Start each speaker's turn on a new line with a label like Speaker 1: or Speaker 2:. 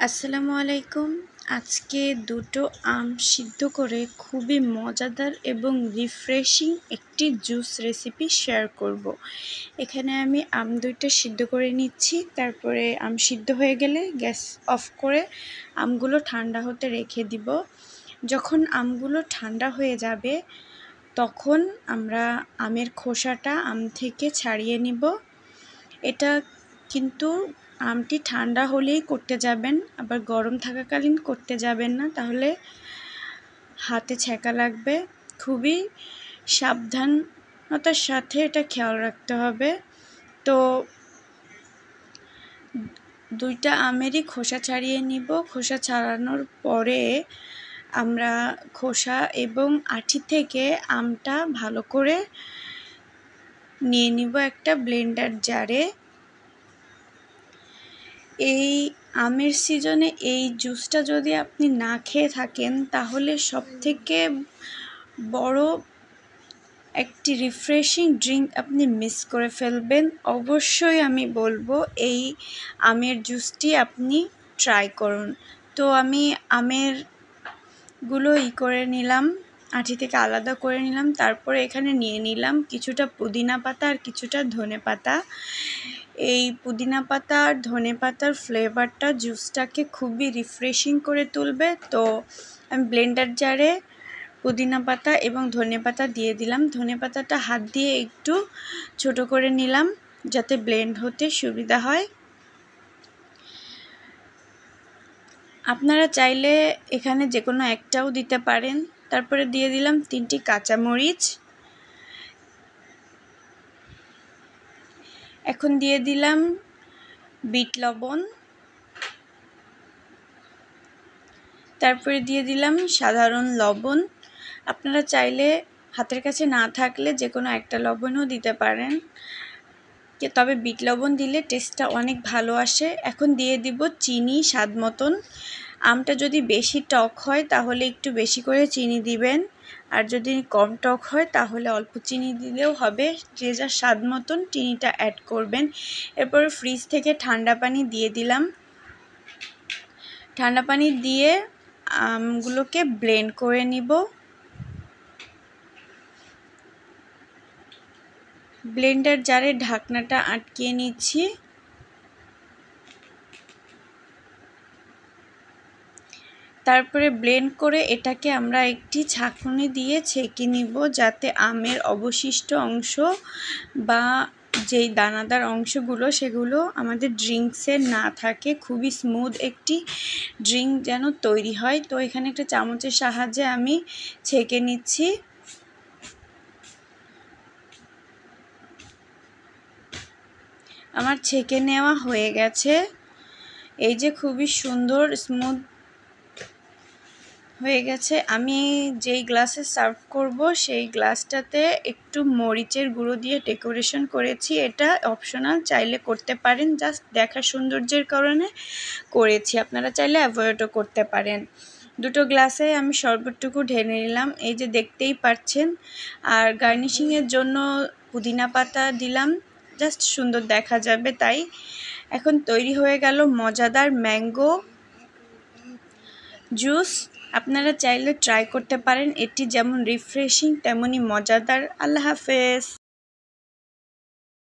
Speaker 1: আসসালামু আলাইকুম। আজকে দুটো আম সিদ্ধ করে খুবই মজাদার এবং রিফ্রেশিং একটি জুস রেসিপি শেয়ার করব। এখানে আমি আম দুইটা সিদ্ধ করে নিচ্ছি, তারপরে আম সিদ্ধ হয়ে গেলে গ্যাস অফ করে আমগুলো ঠান্ডা হতে রেখে দিব। যখন আমগুলো ঠান্ডা হয়ে যাবে তখন আমরা আমের খোসাটা আম থেকে ছাড়িয়ে নিব। এটা কিন্তু আমটি ঠান্ডা হলেই করতে যাবেন, আবার গরম থাকাকালীন করতে যাবেন না, তাহলে হাতে ছ্যাঁকা লাগবে। খুবই সাবধানতার সাথে এটা খেয়াল রাখতে হবে। তো দুইটা আমেরই খোসা ছাড়িয়ে নিব। খোসা ছাড়ানোর পরে আমরা খোসা এবং আঁটি থেকে আমটা ভালো করে নিয়ে নিব একটা ব্লেন্ডার জারে। এই আমের সিজনে এই জুসটা যদি আপনি না খেয়ে থাকেন তাহলে সবথেকে বড় একটি রিফ্রেশিং ড্রিঙ্ক আপনি মিস করে ফেলবেন। অবশ্যই আমি বলবো এই আমের জুসটি আপনি ট্রাই করুন। তো আমি আমের গুলো করে নিলাম, আঁটি থেকে আলাদা করে নিলাম। তারপরে এখানে নিয়ে নিলাম কিছুটা পুদিনা পাতা আর কিছুটা ধনে পাতা। এই পুদিনা পাতা আর ধনে পাতার ফ্লেভারটা জুসটাকে খুবই রিফ্রেশিং করে তুলবে। তো আমি ব্লেন্ডার জারে পুদিনা পাতা এবং ধনে পাতা দিয়ে দিলাম। ধনে পাতাটা হাত দিয়ে একটু ছোট করে নিলাম যাতে ব্লেন্ড হতে সুবিধা হয়। আপনারা চাইলে এখানে যে কোনো একটাও দিতে পারেন। তারপরে দিয়ে দিলাম 3টি কাঁচামরিচ। এখন দিয়ে দিলাম বিট লবণ। তারপরে দিয়ে দিলাম সাধারণ লবণ। আপনারা চাইলে হাতের কাছে না থাকলে যে কোনো একটা লবণও দিতে পারেন, তবে বিট লবণ দিলে টেস্টটা অনেক ভালো আসে। এখন দিয়ে দিব চিনি স্বাদ মতন। আমটা যদি বেশি টক হয় তাহলে একটু বেশি করে চিনি দিবেন, আর যদি কম টক হয় তাহলে অল্প চিনি দিলেও হবে। যে যার স্বাদ মতন চিনিটা অ্যাড করবেন। এরপর ফ্রিজ থেকে ঠান্ডা পানি দিয়ে দিলাম। ঠান্ডা পানি দিয়ে আমগুলোকে ব্লেন্ড করে নিব। ব্লেন্ডার জারে ঢাকনাটা আটকিয়ে নিচ্ছি। তারপরে ব্লেন্ড করে এটাকে আমরা একটি ছাঁকনি দিয়ে ছেঁকে নিব, যাতে আমের অবশিষ্ট অংশ বা যেই দানাদার অংশগুলো সেগুলো আমাদের ড্রিঙ্কসে না থাকে। খুবই স্মুথ একটি ড্রিঙ্ক যেন তৈরি হয়। তো এখানে একটা চামচের সাহায্যে আমি ছেঁকে নিচ্ছি। আমার ছেঁকে নেওয়া হয়ে গেছে। এই যে খুবই সুন্দর স্মুথ হয়ে গেছে। আমি যেই গ্লাসে সার্ভ করব সেই গ্লাসটাতে একটু মরিচের গুঁড়ো দিয়ে ডেকোরেশন করেছি। এটা অপশনাল, চাইলে করতে পারেন, জাস্ট দেখার সৌন্দর্যের কারণে করেছি। আপনারা চাইলে অ্যাভয়েডও করতে পারেন। দুটো গ্লাসে আমি শরবতটুকু ঢেলে নিলাম, এই যে দেখতেই পাচ্ছেন। আর গার্নিশিংয়ের জন্য পুদিনা পাতা দিলাম, জাস্ট সুন্দর দেখা যাবে তাই। এখন তৈরি হয়ে গেল মজাদার ম্যাঙ্গো জুস। আপনারা চাইলে ট্রাই করতে পারেন। এটি যেমন রিফ্রেশিং তেমনই মজাদার। আল্লাহ হাফেজ।